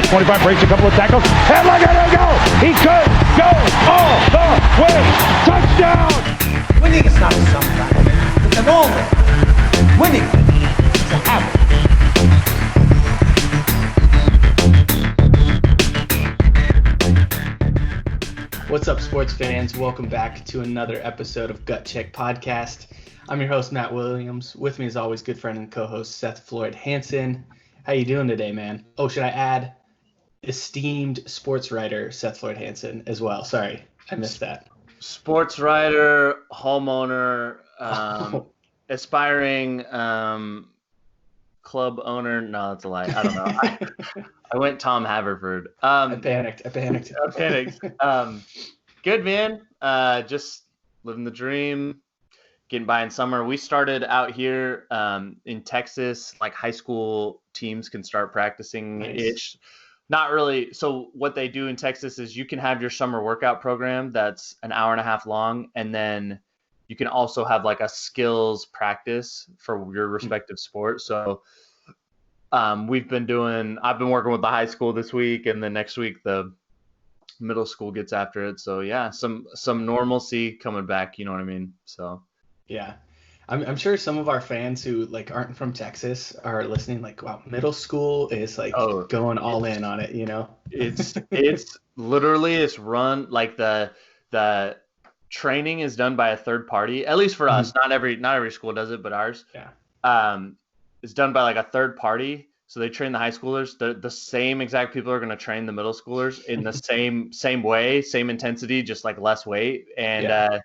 25, breaks a couple of tackles, and look at him go! He could go all the way! Touchdown! Winning is not a sometimes. It's an always. Winning is a habit. What's up, sports fans? Welcome back to another episode of Gut Check Podcast. I'm your host, Matt Williams. With me, as always, good friend and co-host Seth Floyd Hansen. How you doing today, man? Oh, should I add esteemed sports writer Seth Floyd Hansen as well? Sorry, I missed that. Sports writer, homeowner, aspiring club owner. No, that's a lie. I don't know. I went Tom Haverford. I panicked. Good, man. Just living the dream, getting by in summer. We started out here in Texas, like high school teams can start practicing. Nice. Not really. So what they do in Texas is you can have your summer workout program that's an hour and a half long, and then you can also have like a skills practice for your respective sport. So I've been working with the high school this week, and then next week the middle school gets after it. So yeah, some normalcy coming back, you know what I mean? So yeah. I'm sure some of our fans who like aren't from Texas are listening like, wow, middle school is like going all in on it, you know? It's literally it's run like the training is done by a third party, at least for us. Not every school does it, but ours. Yeah. It's done by like a third party. So they train the high schoolers. The same exact people are going to train the middle schoolers in the same way, same intensity, just like less weight. And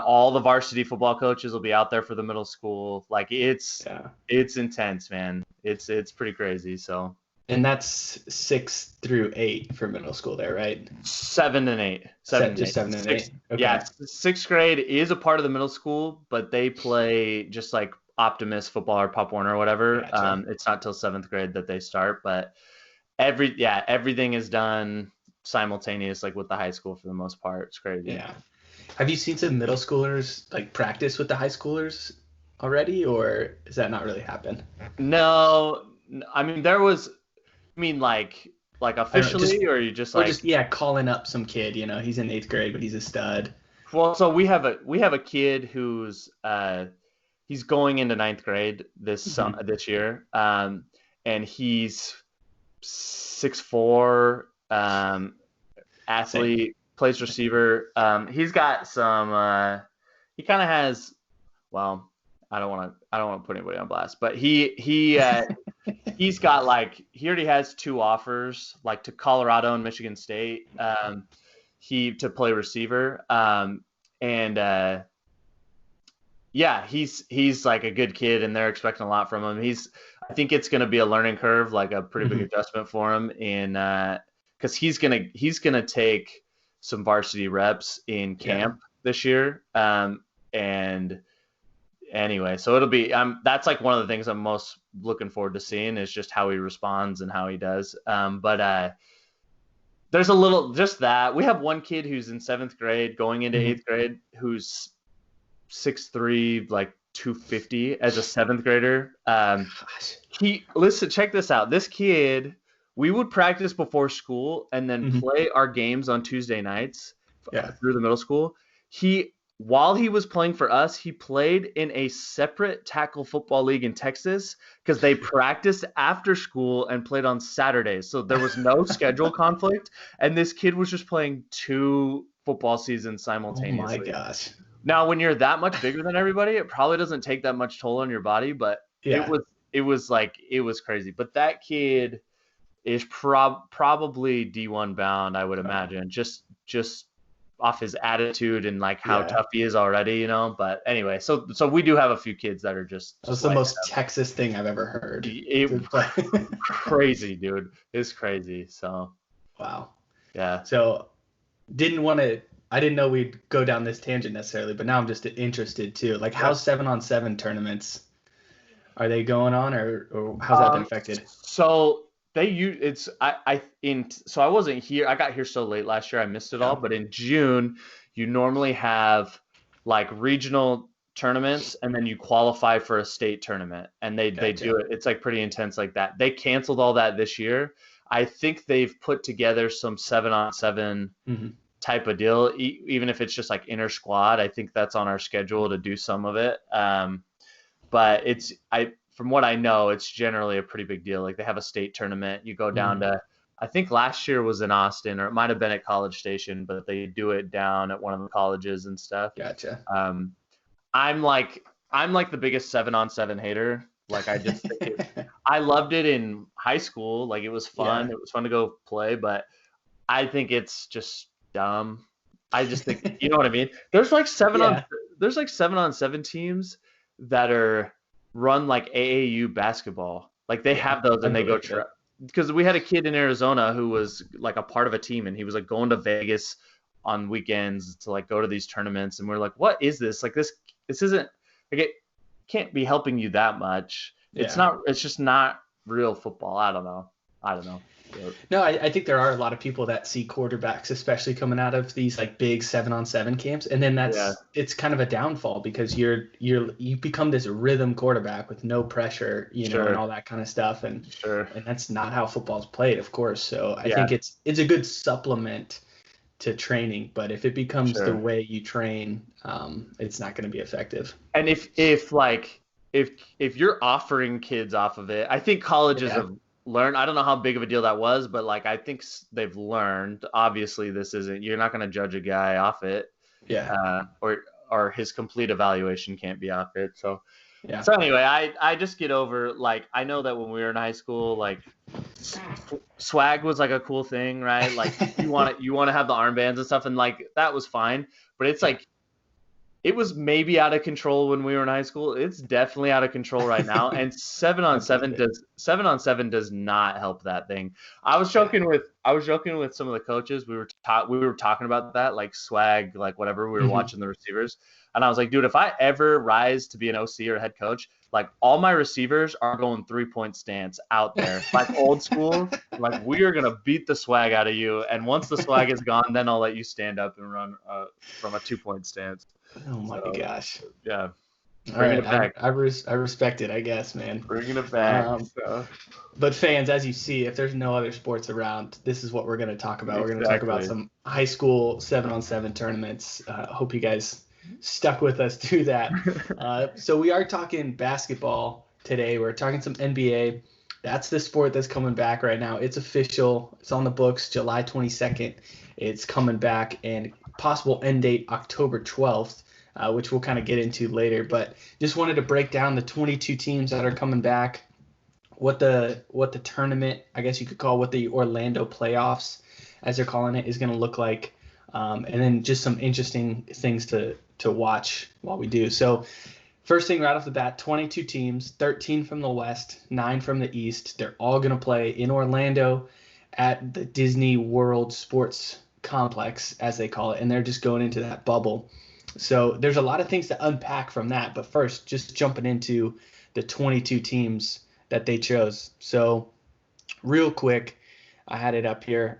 all the varsity football coaches will be out there for the middle school. Like it's intense, man. It's pretty crazy. So. And that's 6 through 8 for middle school there, right? 7 and 8. 7 and 8. Okay. Yeah, 6th grade is a part of the middle school, but they play just like Optimus football or Pop Warner or whatever. Gotcha. It's not till 7th grade that they start, but everything is done simultaneous, like with the high school for the most part. It's crazy. Yeah. Have you seen some middle schoolers like practice with the high schoolers already, or does that not really happen? No, I mean like officially, or you just like calling up some kid, you know, he's in 8th grade, but he's a stud. Well, so we have a kid who's he's going into 9th grade this year, and he's 6'4", athlete, plays receiver. He's got some. He kind of has. Well, I don't want to put anybody on blast, but he's got like he already has 2 offers, like to Colorado and Michigan State. To play receiver. He's like a good kid, and they're expecting a lot from him. I think it's going to be a learning curve, like a pretty big adjustment for him because he's gonna take some varsity reps in camp this year. And anyway, so it'll be that's like one of the things I'm most looking forward to seeing is just how he responds and how he does. But there's a little just that we have one kid who's in 7th grade going into 8th grade who's 6'3", like 250 as a 7th grader. Check this out. This kid, we would practice before school and then play our games on Tuesday nights through the middle school. While he was playing for us, he played in a separate tackle football league in Texas because they practiced after school and played on Saturdays. So there was no schedule conflict. And this kid was just playing 2 football seasons simultaneously. Oh my gosh. Now, when you're that much bigger than everybody, it probably doesn't take that much toll on your body, but it was crazy. But that kid is probably D1 bound, I would imagine, just off his attitude and like how tough he is already, you know. But anyway, so we do have a few kids that are just that's the most Texas thing I've ever heard. Crazy, dude. It's crazy. So wow. Yeah. So I didn't know we'd go down this tangent necessarily, but now I'm just interested too. Like, how's 7-on-7 tournaments? Are they going on, or how's that been affected? So so I wasn't here. I got here so late last year, I missed it all. But in June, you normally have like regional tournaments, and then you qualify for a state tournament, and they do it. It's like pretty intense like that. They canceled all that this year. I think they've put together some 7-on-7 type of deal, even if it's just like inter squad. I think that's on our schedule to do some of it. But from what I know, it's generally a pretty big deal. Like they have a state tournament. You go down to, I think last year was in Austin, or it might have been at College Station, but they do it down at one of the colleges and stuff. Gotcha. I'm like the biggest 7-on-7 hater. Like I just think I loved it in high school. Like it was fun. Yeah. It was fun to go play, but I think it's just dumb. I just think, you know what I mean? There's like 7-on-7 teams that are run like AAU basketball. Like they have those and they go because we had a kid in Arizona who was like a part of a team, and he was like going to Vegas on weekends to like go to these tournaments, and we're like, what is this? Like this isn't like, it can't be helping you that much. It's just not real football. I don't know. No, I think there are a lot of people that see quarterbacks, especially coming out of these like big 7-on-7 camps, and then it's kind of a downfall because you become this rhythm quarterback with no pressure, know, and all that kind of stuff, and that's not how football's played, of course. So I think it's a good supplement to training, but if it becomes the way you train, it's not going to be effective. And if you're offering kids off of it, I think colleges have learned. I don't know how big of a deal that was, but like I think they've learned. Obviously, you're not going to judge a guy off it, or his complete evaluation can't be off it. So anyway, I just get over, like, I know that when we were in high school, like swag was like a cool thing, right? Like you want to have the armbands and stuff, and like that was fine, but it's like it was maybe out of control when we were in high school. It's definitely out of control right now. And 7-on-7 does not help that thing. I was joking with some of the coaches. We were talking about that, like swag, like whatever. We were watching the receivers, and I was like, dude, if I ever rise to be an OC or a head coach, like all my receivers are going 3-point stance out there, like old school. Like we are gonna beat the swag out of you, and once the swag is gone, then I'll let you stand up and run from a 2-point stance. Oh my gosh. Yeah. Bringing it back. I respect it, I guess, man. Bringing it back. But fans, as you see, if there's no other sports around, this is what we're going to talk about. We're going to talk about some high school 7-on-7 tournaments. Hope you guys stuck with us through that. So we are talking basketball today. We're talking some NBA. That's the sport that's coming back right now. It's official. It's on the books, July 22nd. It's coming back, and possible end date October 12th, which we'll kind of get into later. But just wanted to break down the 22 teams that are coming back, what the tournament, I guess you could call, what the Orlando playoffs, as they're calling it, is going to look like, and then just some interesting things to watch while we do. So first thing right off the bat, 22 teams, 13 from the West, 9 from the East. They're all going to play in Orlando at the Disney World Sports Complex, as they call it, and they're just going into that bubble. So there's a lot of things to unpack from that, but first, just jumping into the 22 teams that they chose. So real quick, I had it up here.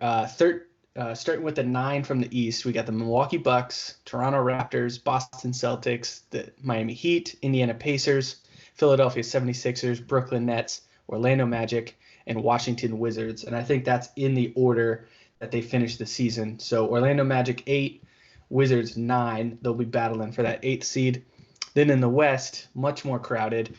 Starting with the 9 from the East, we got the Milwaukee Bucks, Toronto Raptors, Boston Celtics, the Miami Heat, Indiana Pacers, Philadelphia 76ers, Brooklyn Nets, Orlando Magic, and Washington Wizards. And I think that's in the order that they finished the season. So Orlando Magic 8, Wizards 9. They'll be battling for that 8th seed. Then in the West, much more crowded,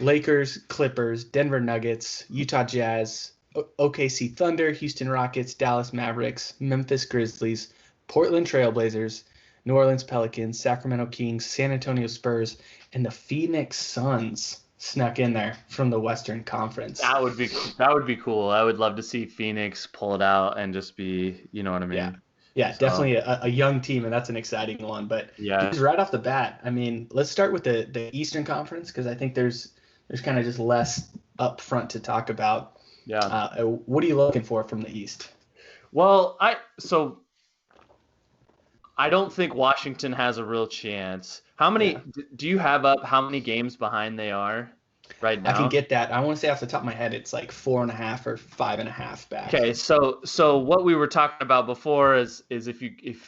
Lakers, Clippers, Denver Nuggets, Utah Jazz, OKC Thunder, Houston Rockets, Dallas Mavericks, Memphis Grizzlies, Portland Trailblazers, New Orleans Pelicans, Sacramento Kings, San Antonio Spurs, and the Phoenix Suns snuck in there from the Western Conference. That would be cool. I would love to see Phoenix pull it out and just be, you know what I mean? Yeah, definitely a young team, and that's an exciting one. But just right off the bat, I mean, let's start with the Eastern Conference, because I think there's kind of just less up front to talk about. Yeah. What are you looking for from the East? Well, I don't think Washington has a real chance. How many do you have up? How many games behind they are right now? I can get that. I want to say off the top of my head, it's like 4.5 or 5.5 back. Okay, so what we were talking about before is if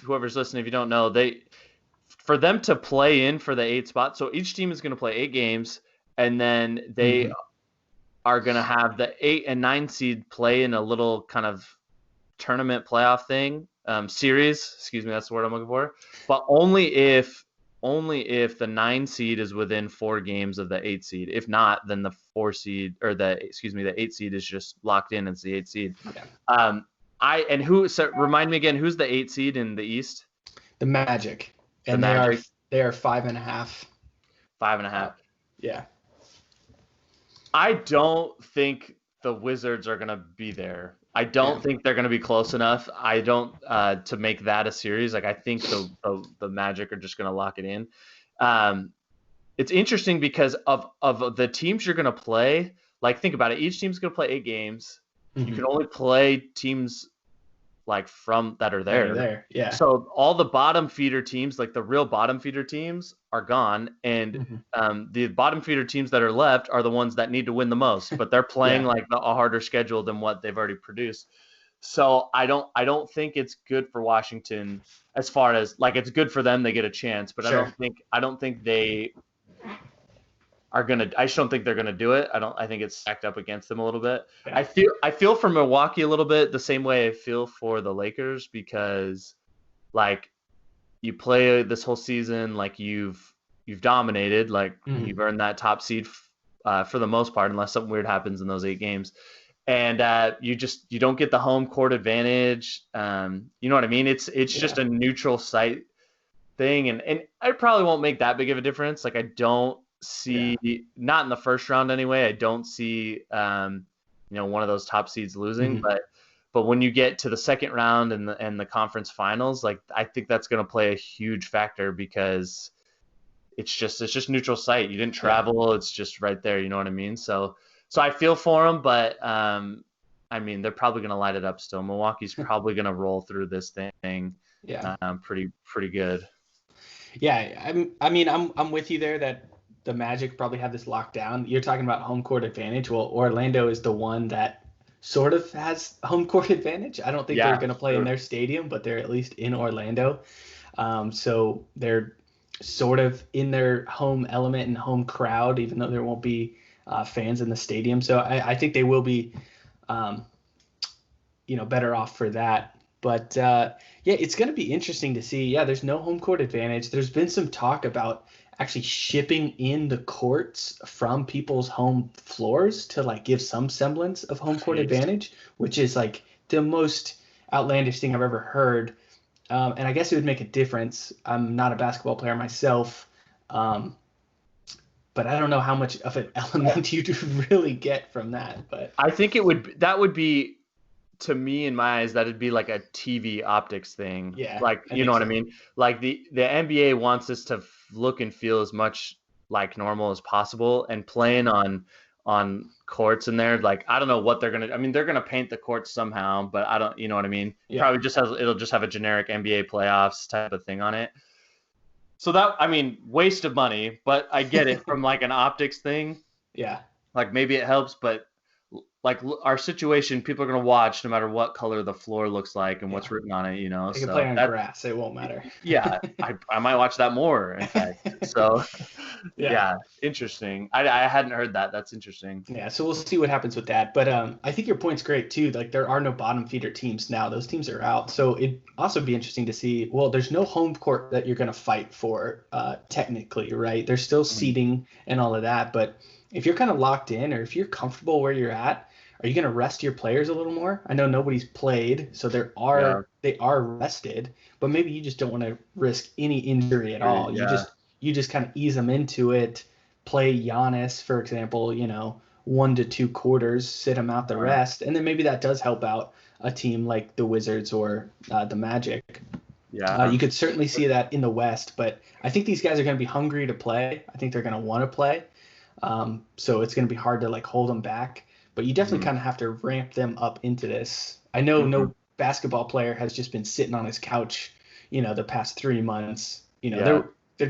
whoever's listening, if you don't know, for them to play in for the 8th spot. So each team is going to play 8 games, and then are going to have the 8 and 9 seed play in a little kind of tournament playoff thing, series. Excuse me, that's the word I'm looking for. But only if the 9 seed is within 4 games of the 8 seed. If not, then the 4 seed or the 8 seed is just locked in as the 8 seed. Yeah. Remind me again, who's the 8 seed in the East? The Magic, and they are 5.5. 5.5. Yeah. I don't think the Wizards are going to be there. I don't think they're going to be close enough. I don't to make that a series. Like I think the Magic are just going to lock it in. It's interesting because of the teams you're going to play. Like think about it. Each team's going to play 8 games. Mm-hmm. You can only play teams like from that are there. Yeah. So all the bottom feeder teams, like the real bottom feeder teams, are gone, and the bottom feeder teams that are left are the ones that need to win the most. But they're playing like a harder schedule than what they've already produced. So I don't think it's good for Washington as far as like it's good for them. They get a chance, but sure. I don't think they are gonna. I just don't think they're gonna do it. I think it's stacked up against them a little bit. Yeah. I feel for Milwaukee a little bit the same way I feel for the Lakers because, like, you play this whole season like you've dominated, like you've earned that top seed for the most part, unless something weird happens in those 8 games, and you don't get the home court advantage. You know what I mean? It's just a neutral site thing, and it probably won't make that big of a difference. Like I don't see not in the first round anyway. I don't see one of those top seeds losing, but when you get to the second round and the conference finals, like I think that's going to play a huge factor because it's just neutral site. You didn't travel. It's just right there. You know what I mean? So I feel for them, but I mean they're probably going to light it up still. Milwaukee's probably going to roll through this thing. Yeah. Pretty good. Yeah. I'm with you there that the Magic probably have this locked down. You're talking about home court advantage. Well, Orlando is the one that sort of has home court advantage. I don't think they're going to play in their stadium, but they're at least in Orlando. So they're sort of in their home element and home crowd, even though there won't be fans in the stadium. So I think they will be, better off for that. But it's going to be interesting to see. Yeah, there's no home court advantage. There's been some talk about actually shipping in the courts from people's home floors to like give some semblance of home court advantage, which is like the most outlandish thing I've ever heard. And I guess it would make a difference. I'm not a basketball player myself, but I don't know how much of an element you'd really get from that. But I think that would be, to me, in my eyes, that'd be like a TV optics thing. Yeah. Like, you know what I mean? Like the NBA wants us to look and feel as much like normal as possible, and playing on courts in there. Like, I don't know what they're going to, I mean, they're going to paint the courts somehow, but I don't, you know what I mean? Yeah. Probably it'll just have a generic NBA playoffs type of thing on it. So that, I mean, waste of money, but I get it from like an optics thing. Yeah. Like maybe it helps, but like our situation, people are going to watch no matter what color the floor looks like and what's written on it, you know. They can play on grass. It won't matter. Yeah. I might watch that more, in fact. So, yeah, interesting. I hadn't heard that. That's interesting. Yeah, so we'll see what happens with that. But I think your point's great, too. Like, there are no bottom feeder teams now. Those teams are out. So it'd also be interesting to see, well, there's no home court that you're going to fight for technically, right? There's still seeding and all of that. But if you're kind of locked in, or if you're comfortable where you're at, are you going to rest your players a little more? I know nobody's played, so they are rested, but maybe you just don't want to risk any injury at all. Yeah. You just kind of ease them into it. Play Giannis, for example, 1 to 2 quarters, sit him out the rest, and then maybe that does help out a team like the Wizards or the Magic. Yeah. You could certainly see that in the West, but I think these guys are going to be hungry to play. I think they're going to want to play, so it's going to be hard to like hold them back. But you definitely kind of have to ramp them up into this. I know no basketball player has just been sitting on his couch, the past 3 months. They're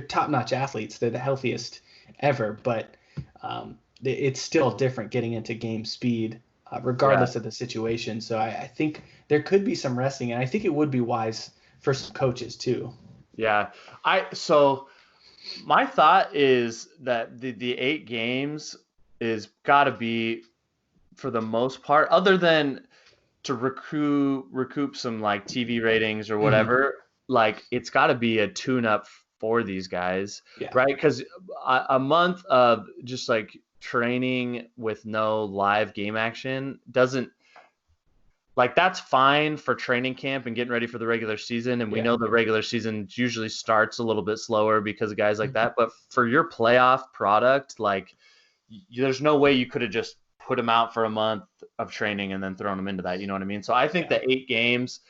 top-notch athletes. They're the healthiest ever, but it's still different getting into game speed, regardless of the situation. So I think there could be some resting, and I think it would be wise for some coaches too. Yeah. So my thought is that the 8 games is got to be for the most part, other than to recoup some like TV ratings or whatever, like it's got to be a tune-up for these guys, Yeah. right? Because a month of just like training with no live game action doesn't, like, that's fine for training camp and getting ready for the regular season. And we know the regular season usually starts a little bit slower because of guys like that. But for your playoff product, like, there's no way you could have just put them out for a month of training and then thrown them into that. You know what I mean? So I think the 8 games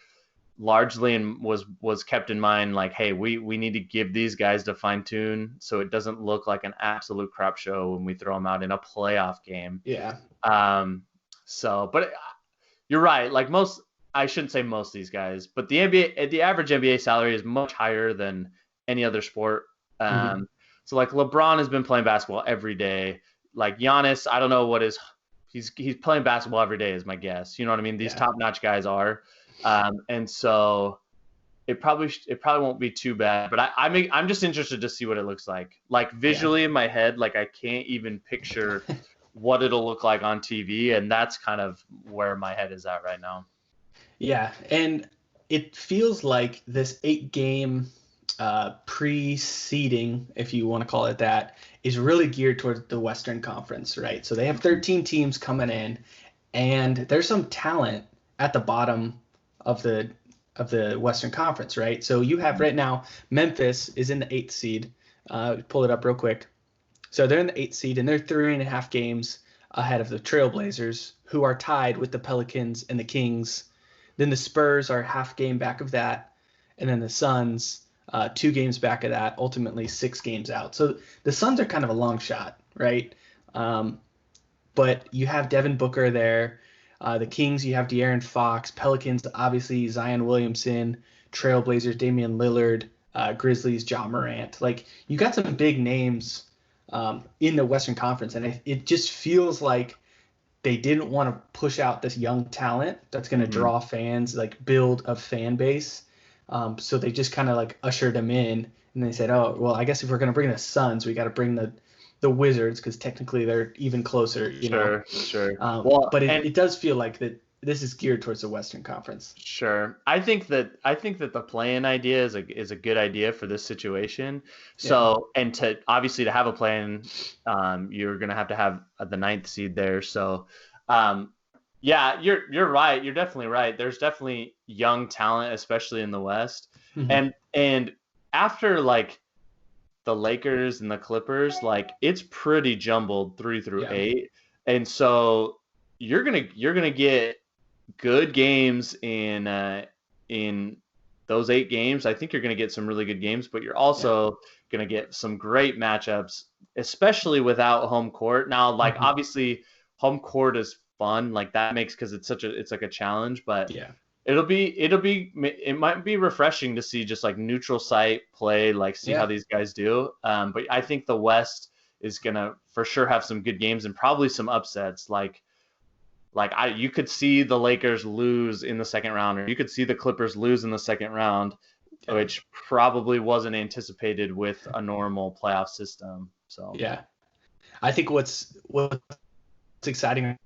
largely was kept in mind, like, hey, we need to give these guys to fine tune so it doesn't look like an absolute crap show when we throw them out in a playoff game. Yeah. But you're right. Like I shouldn't say most of these guys, but the average NBA salary is much higher than any other sport. So like LeBron has been playing basketball every day. Like Giannis, I don't know what he's playing basketball every day is my guess. You know what I mean? These top-notch guys are. And so it probably won't be too bad, but I'm just interested to see what it looks like. Like visually in my head, like I can't even picture what it'll look like on TV, and that's kind of where my head is at right now. Yeah, and it feels like this 8-game pre-seeding, if you want to call it that, is really geared towards the Western Conference, right? So they have 13 teams coming in, and there's some talent at the bottom of the Western Conference, right? So you have right now Memphis is in the 8th seed. Pull it up real quick. So they're in the 8th seed, and they're 3.5 games ahead of the Trailblazers, who are tied with the Pelicans and the Kings. Then the Spurs are half game back of that, and then the Suns 2 games back of that, ultimately 6 games out. So the Suns are kind of a long shot, right? But you have Devin Booker there. The Kings, you have De'Aaron Fox. Pelicans, obviously Zion Williamson. Trailblazers, Damian Lillard. Grizzlies, Ja Morant. Like, you got some big names in the Western Conference, and it just feels like they didn't want to push out this young talent that's going to draw fans, like build a fan base. So they just kind of like ushered them in, and they said, oh, well, I guess if we're going to bring the Suns, we got to bring the Wizards, because technically they're even closer, you know. Sure. But it does feel like that this is geared towards the Western Conference. Sure. I think that the play-in idea is a good idea for this situation. So, and to obviously to have a play-in, you're going to have the 9th seed there. So, you're right. You're definitely right. There's definitely young talent, especially in the West. And after like the Lakers and the Clippers, like it's pretty jumbled 3 through 8. And so you're gonna get good games in those 8 games. I think you're going to get some really good games, but you're also going to get some great matchups, especially without home court. Now, like obviously home court is fun, like that makes, because it's like a challenge, but it might be refreshing to see just like neutral site play, like see how these guys do. But I think the West is going to for sure have some good games and probably some upsets. You could see the Lakers lose in the second round, or you could see the Clippers lose in the second round, which probably wasn't anticipated with a normal playoff system. So I think what's exciting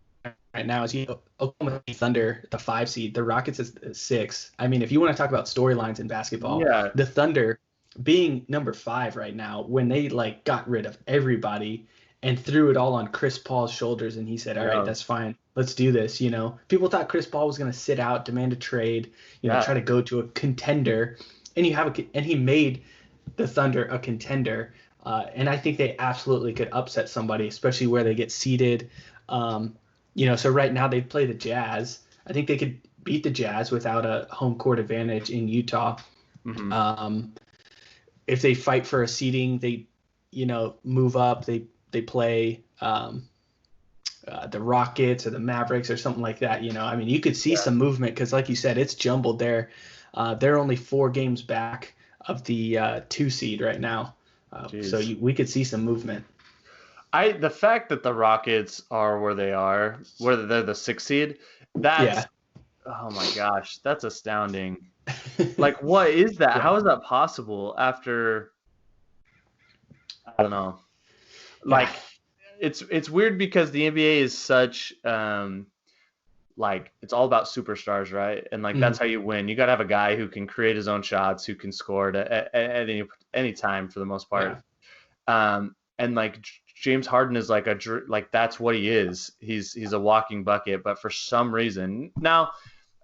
right now is Oklahoma City Thunder, the 5 seed, the Rockets is 6. I mean, if you want to talk about storylines in basketball, the Thunder being number 5 right now, when they like got rid of everybody and threw it all on Chris Paul's shoulders, and he said, all right, that's fine. Let's do this. You know, people thought Chris Paul was going to sit out, demand a trade, try to go to a contender, and he made the Thunder a contender. And I think they absolutely could upset somebody, especially where they get seeded. So right now they play the Jazz. I think they could beat the Jazz without a home court advantage in Utah. If they fight for a seeding, they, move up. They play the Rockets or the Mavericks or something like that. I mean, you could see some movement because, like you said, it's jumbled there. They're only 4 games back of the 2 seed right now. So we could see some movement. The fact that the Rockets are where they are, where they're the 6th seed, oh my gosh, that's astounding. Like, what is that? How is that possible after, I don't know. Like, it's weird because the NBA is such like it's all about superstars, right? And like that's how you win. You got to have a guy who can create his own shots, who can score at any time for the most part. And like James Harden is like like that's what he is. He's a walking bucket. But for some reason now,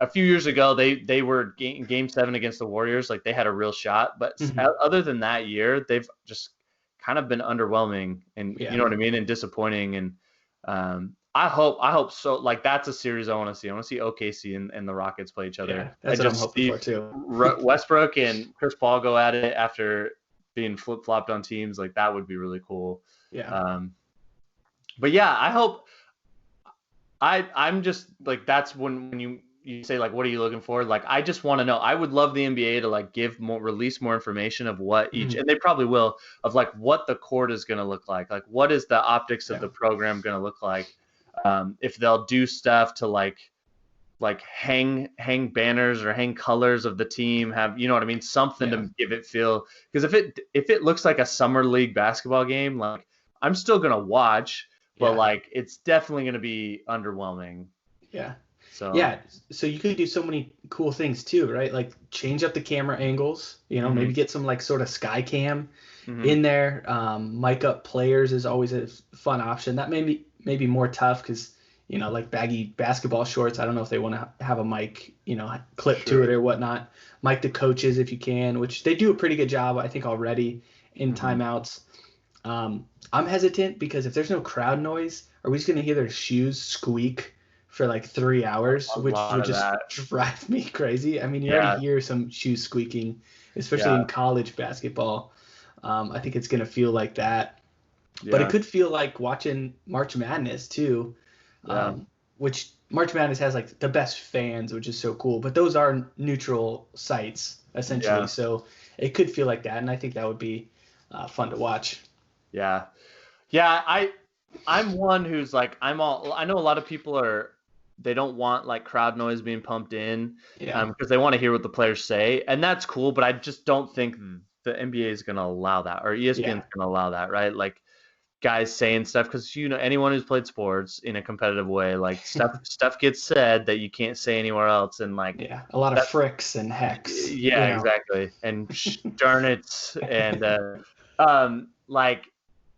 a few years ago they were game 7 against the Warriors. Like they had a real shot. But other than that year, they've just kind of been underwhelming and you know what I mean, and disappointing. And I hope so. Like that's a series I want to see. I want to see OKC and the Rockets play each other. Yeah, that's what I'm hoping for too. Westbrook and Chris Paul go at it after being flip-flopped on teams. Like that would be really cool. Yeah. But yeah, I hope. I'm just like that's when you say like what are you looking for? Like I just want to know. I would love the NBA to like release more information of what each and they probably will of like what the court is going to look like what is the optics of the program going to look like. If they'll do stuff to like hang banners or hang colors of the team, have you know what I mean, something to give it feel, because if it looks like a summer league basketball game, like I'm still gonna watch, but like it's definitely gonna be underwhelming. So you could do so many cool things too, right? Like change up the camera angles, maybe get some like sort of sky cam in there. Mic up players is always a fun option. That may be more tough because like baggy basketball shorts, I don't know if they want to have a mic clip to it or whatnot. Mic the coaches if you can, which they do a pretty good job I think already in timeouts. I'm hesitant because if there's no crowd noise, are we just gonna hear their shoes squeak for like 3 hours, which would just drive me crazy? I mean, you already hear some shoes squeaking, especially in college basketball. I think it's going to feel like that. But it could feel like watching March Madness too, which March Madness has like the best fans, which is so cool. But those are neutral sites, essentially. So it could feel like that. And I think that would be fun to watch. Yeah. I'm one who's like, I know a lot of people they don't want like crowd noise being pumped in because they want to hear what the players say. And that's cool. But I just don't think the NBA is going to allow that, or ESPN is going to allow that, right? Like guys saying stuff, because anyone who's played sports in a competitive way, like stuff gets said that you can't say anywhere else, and like a lot of fricks and hecks. Exactly, and darn it, and like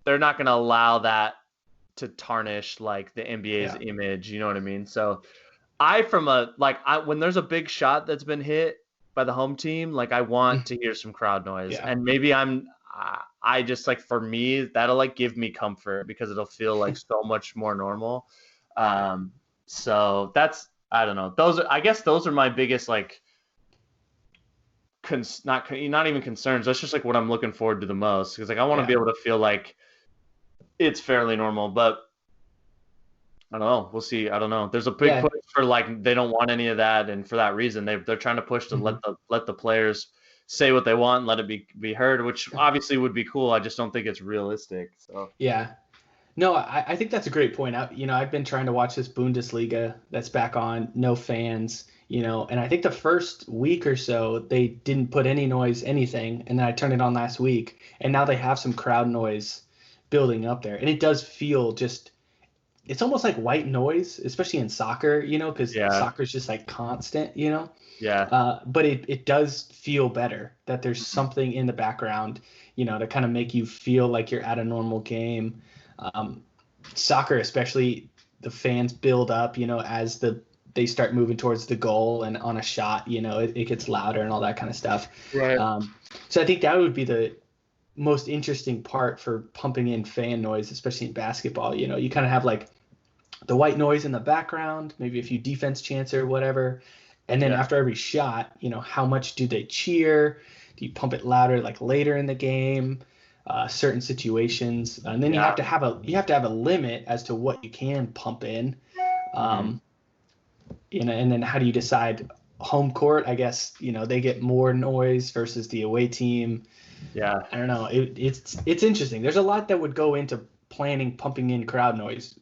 they're not going to allow that to tarnish like the NBA's image, you know what I mean? So when there's a big shot that's been hit by the home team, like I want to hear some crowd noise, and maybe I just like, for me, that'll like give me comfort because it'll feel like so much more normal. So that's, I don't know. I guess those are my biggest like not even concerns. That's just like what I'm looking forward to the most, because like I want to be able to feel like it's fairly normal. But I don't know. We'll see. I don't know. There's a big push for like they don't want any of that, and for that reason they're trying to push to let the players say what they want and let it be heard, which obviously would be cool. I just don't think it's realistic. So no, I think that's a great point. I've been trying to watch this Bundesliga that's back on, no fans, and I think the first week or so they didn't put any noise, anything, and then I turned it on last week, and now they have some crowd noise building up there, and it does feel just, it's almost like white noise, especially in soccer, because soccer is just like constant, but it does feel better that there's something in the background, to kind of make you feel like you're at a normal game. Soccer, especially, the fans build up, as they start moving towards the goal, and on a shot, it gets louder and all that kind of stuff. Right. So I think that would be the most interesting part for pumping in fan noise, especially in basketball. You kind of have like the white noise in the background, maybe a few defense chants or whatever. And then after every shot, how much do they cheer? Do you pump it louder like later in the game, certain situations? And then you have to have a limit as to what you can pump in. And then how do you decide home court? I guess, they get more noise versus the away team. I don't know. It's interesting. There's a lot that would go into planning pumping in crowd noise.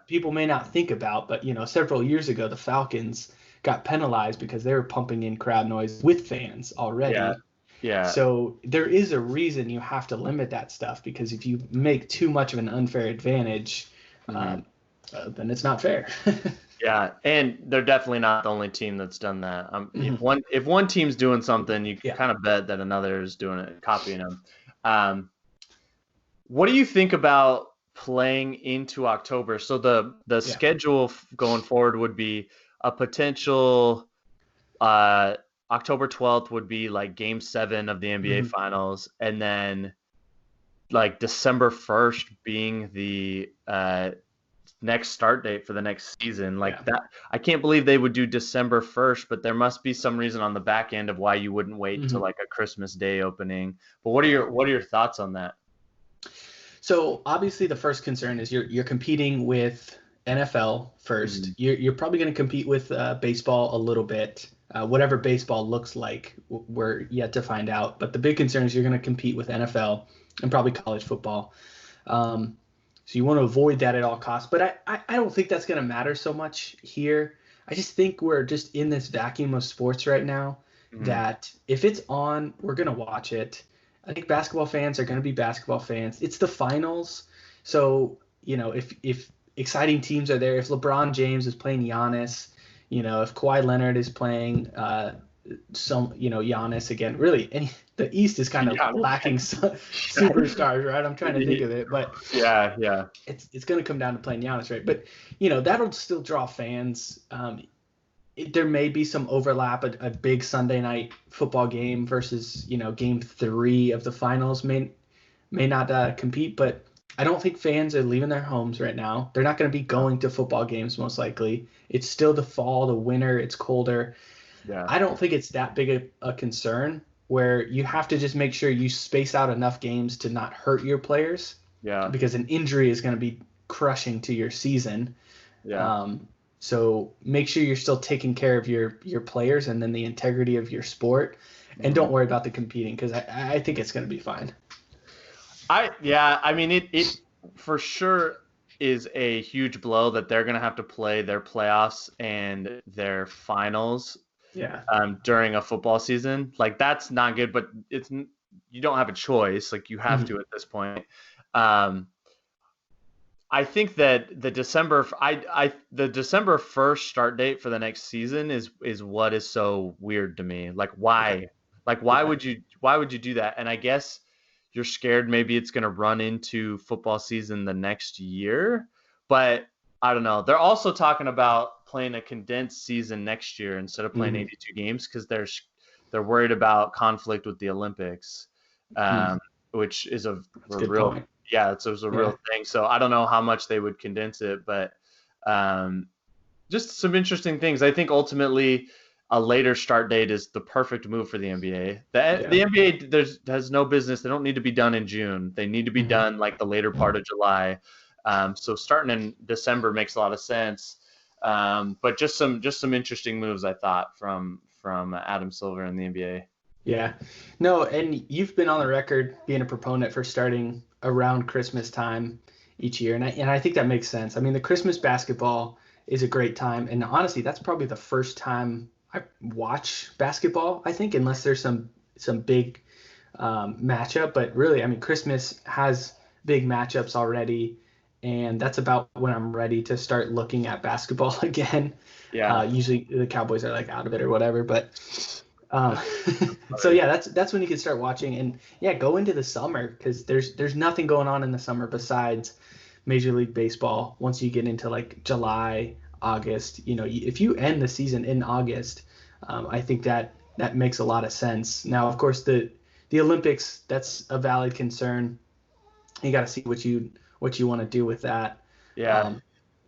People may not think about, but several years ago the Falcons got penalized because they were pumping in crowd noise with fans already. Yeah. So there is a reason you have to limit that stuff, because if you make too much of an unfair advantage, then it's not fair. Yeah, and they're definitely not the only team that's done that. If one team's doing something, you Yeah. kind of bet that another is doing it, copying them. What do you think about playing into October? So the schedule going forward would be a potential October 12th would be like Game 7 of the NBA Finals, and then like December 1st being the next start date for the next season. Like that, I can't believe they would do December 1st, but there must be some reason on the back end of why you wouldn't wait till like a Christmas Day opening. But what are your thoughts on that? So obviously the first concern is you're competing with NFL first. You're probably going to compete with baseball a little bit. Whatever baseball looks like, we're yet to find out. But the big concern is you're going to compete with NFL and probably college football. So you want to avoid that at all costs. But I don't think that's going to matter so much here. I just think we're just in this vacuum of sports right now that if it's on, we're going to watch it. I think basketball fans are going to be basketball fans. It's the finals. So, if exciting teams are there, if LeBron James is playing Giannis, if Kawhi Leonard is playing Giannis again, really, the East is kind of lacking superstars, right? I'm trying to think of it, but yeah, it's going to come down to playing Giannis, right? But that'll still draw fans. There may be some overlap. A big Sunday night football game versus Game 3 of the finals may not compete, but I don't think fans are leaving their homes right now. They're not going to be going to football games most likely. It's still the fall, the winter, it's colder. Yeah. I don't think it's that big a concern where you have to just make sure you space out enough games to not hurt your players. Yeah. Because an injury is going to be crushing to your season. Yeah. So make sure you're still taking care of your players and then the integrity of your sport, and don't worry about the competing, because I think it's going to be fine. I mean, it for sure is a huge blow that they're going to have to play their playoffs and their finals during a football season. Like, that's not good, but you don't have a choice. Like, you have to at this point. I think that the December 1st start date for the next season is what is so weird to me. Like, why? Like, why would you do that? And I guess you're scared maybe it's going to run into football season the next year, but I don't know. They're also talking about playing a condensed season next year instead of playing 82 games because they're worried about conflict with the Olympics, which is a real point. Yeah, it's a real thing. So I don't know how much they would condense it, but just some interesting things. I think ultimately a later start date is the perfect move for the NBA. The NBA has no business. They don't need to be done in June. They need to be done like the later part of July. So starting in December makes a lot of sense. But just some interesting moves, I thought, from Adam Silver and the NBA. Yeah. No, and you've been on the record being a proponent for starting around Christmas time each year, and I think that makes sense. I mean, the Christmas basketball is a great time, and honestly, that's probably the first time I watch basketball, I think, unless there's some big matchup. But really, I mean, Christmas has big matchups already, and that's about when I'm ready to start looking at basketball again. Yeah. Usually the Cowboys are like out of it or whatever, but so yeah, that's when you can start watching, and go into the summer, because there's nothing going on in the summer besides Major League Baseball. Once you get into like July, August, if you end the season in August, I think that makes a lot of sense. Now, of course, the Olympics, that's a valid concern. You got to see what you want to do with that. Yeah.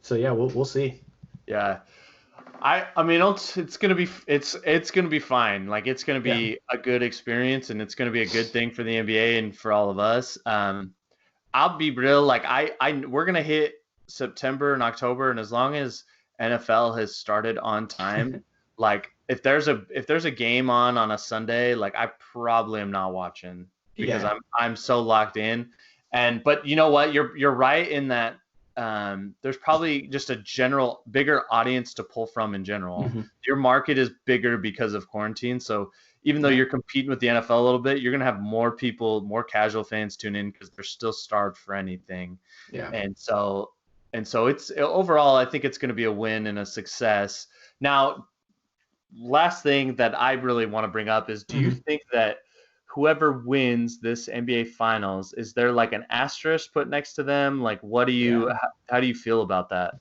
So yeah, we'll see. Yeah. I mean, it's gonna be fine. Like, it's gonna be a good experience, and it's gonna be a good thing for the NBA and for all of us. I'll be real. Like, we're gonna hit September and October, and as long as NFL has started on time, like if there's a game on a Sunday, like I probably am not watching because I'm so locked in. But you know what? You're right in that. There's probably just a bigger audience to pull from in general. Your market is bigger because of quarantine. So even though you're competing with the NFL a little bit, you're going to have more people, more casual fans tune in because they're still starved for anything. Yeah. And so it's overall, I think it's going to be a win and a success. Now, last thing that I really want to bring up is, do you think that whoever wins this NBA Finals, is there like an asterisk put next to them? Like, what do you, how do you feel about that?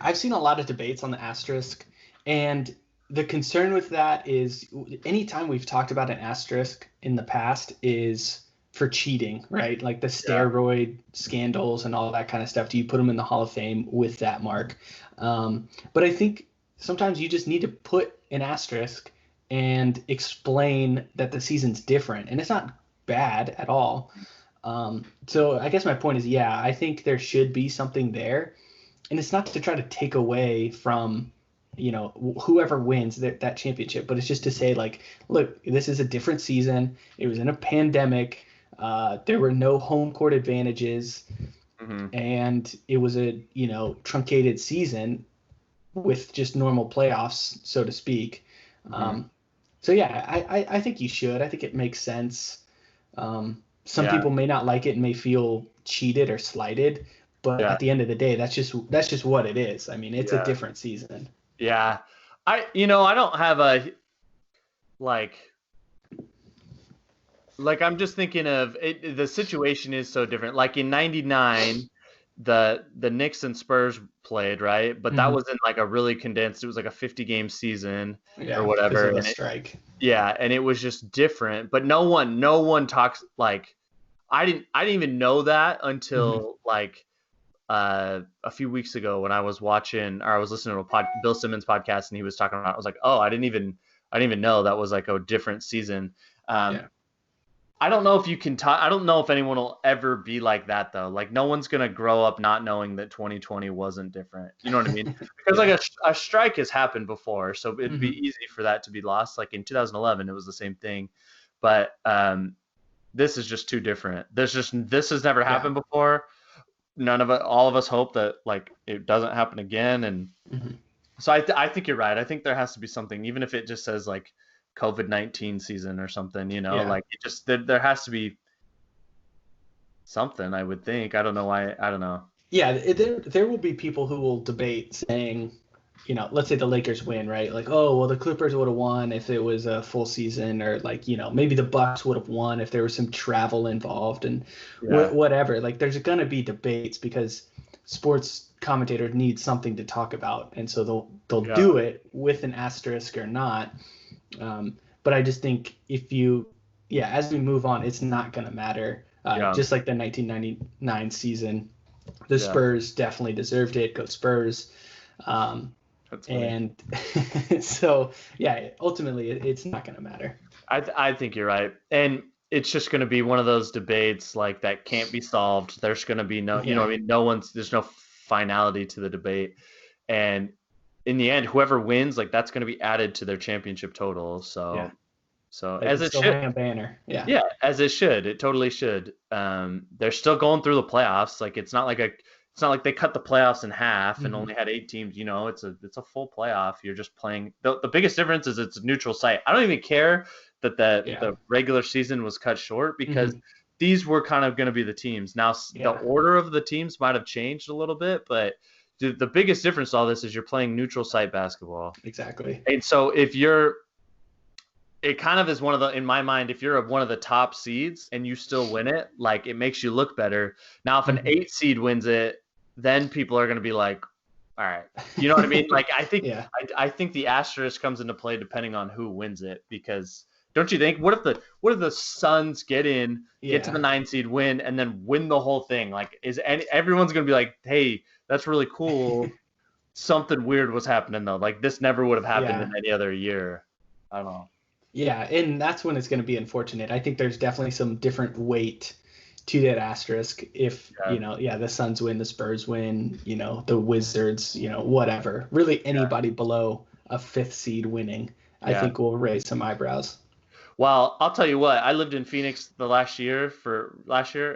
I've seen a lot of debates on the asterisk, and the concern with that is anytime we've talked about an asterisk in the past is for cheating, right? Like the steroid scandals and all that kind of stuff. Do you put them in the Hall of Fame with that mark? But I think sometimes you just need to put an asterisk and explain that the season's different, and it's not bad at all. So I guess my point is, I think there should be something there, and it's not to try to take away from, whoever wins that championship, but it's just to say, like, look, this is a different season. It was in a pandemic. There were no home court advantages, and it was a, truncated season with just normal playoffs, so to speak. So I think you should. I think it makes sense. Some people may not like it and may feel cheated or slighted, but at the end of the day, that's just what it is. I mean, it's a different season. Yeah. I don't have a like I'm just thinking of it, the situation is so different. Like in 99, the Knicks and Spurs played, right? But that was in like a really condensed, it was like a 50-game season or whatever. Because of a strike. And it was just different. But no one talks, like, I didn't even know that until like a few weeks ago when I was watching, or I was listening to a Bill Simmons podcast, and he was talking about it. I was like, oh, I didn't even know that was like a different season. I don't know if you can I don't know if anyone will ever be like that, though. Like, no one's going to grow up not knowing that 2020 wasn't different. You know what I mean? Because like a strike has happened before, so it'd be easy for that to be lost. Like in 2011, it was the same thing. But this is just too different. This has never happened before. All of us hope that like it doesn't happen again. And so I think you're right. I think there has to be something, even if it just says like COVID-19 season or something, like it just, there has to be something, I would think. I don't know why. I don't know. Yeah. There will be people who will debate saying, let's say the Lakers win, right? Like, oh, well, the Clippers would have won if it was a full season, or like, maybe the Bucks would have won if there was some travel involved and whatever. Like, there's going to be debates because sports commentators need something to talk about. And so they'll do it with an asterisk or not. But I just think as we move on, it's not going to matter. Just like the 1999 season, the Spurs definitely deserved it. Go Spurs. And so, ultimately it's not going to matter. I think you're right. And it's just going to be one of those debates like that can't be solved. There's going to be no, there's no finality to the debate. And in the end, whoever wins, like that's going to be added to their championship total. So as it should. A banner. Yeah, as it should. It totally should. They're still going through the playoffs. Like it's not like they cut the playoffs in half and only had 8 teams. It's a full playoff. You're just playing. The biggest difference is it's a neutral site. I don't even care that the regular season was cut short because these were kind of going to be the teams. Now the order of the teams might have changed a little bit, but the biggest difference to all this is you're playing neutral site basketball. Exactly. And so it kind of is one of the, in my mind, if you're one of the top seeds and you still win it, like it makes you look better. Now, if an 8 seed wins it, then people are going to be like, all right, you know what I mean? Like, I think, I think the asterisk comes into play depending on who wins it, because don't you think, what if the Suns get to the 9 seed, win, and then win the whole thing? Like, everyone's going to be like, hey, that's really cool. Something weird was happening though. Like this never would have happened in any other year. I don't know. Yeah, and that's when it's going to be unfortunate. I think there's definitely some different weight to that asterisk if, the Suns win, the Spurs win, the Wizards, whatever. Really anybody below a 5th seed winning, I think will raise some eyebrows. Well, I'll tell you what, I lived in Phoenix last year,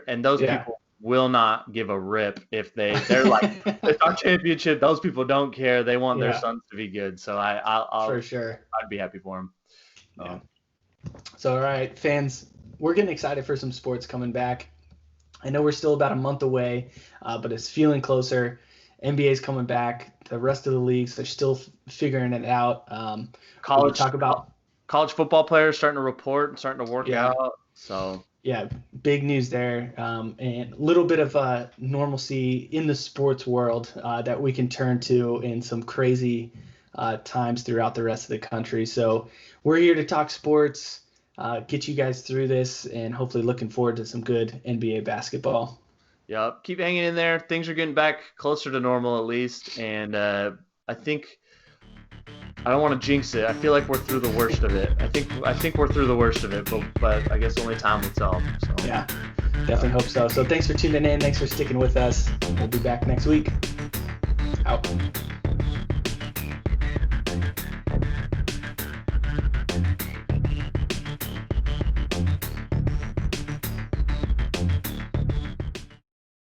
and those people will not give a rip if they're like, it's our championship. Those people don't care. They want their Suns to be good. So I'll for sure. I'd be happy for them. Yeah. So, all right, fans, we're getting excited for some sports coming back. I know we're still about a month away, but it's feeling closer. NBA's coming back. The rest of the leagues, they're still figuring it out. College talk about college football players starting to report and starting to work out. So yeah, big news there, and a little bit of normalcy in the sports world that we can turn to in some crazy times throughout the rest of the country. So we're here to talk sports, get you guys through this, and hopefully looking forward to some good NBA basketball. yeah, keep hanging in there. Things are getting back closer to normal at least, and I think I don't want to jinx it. I feel like we're through the worst of it. I think we're through the worst of it, but I guess only time will tell. So. Yeah, definitely hope so. So thanks for tuning in. Thanks for sticking with us. We'll be back next week. Out.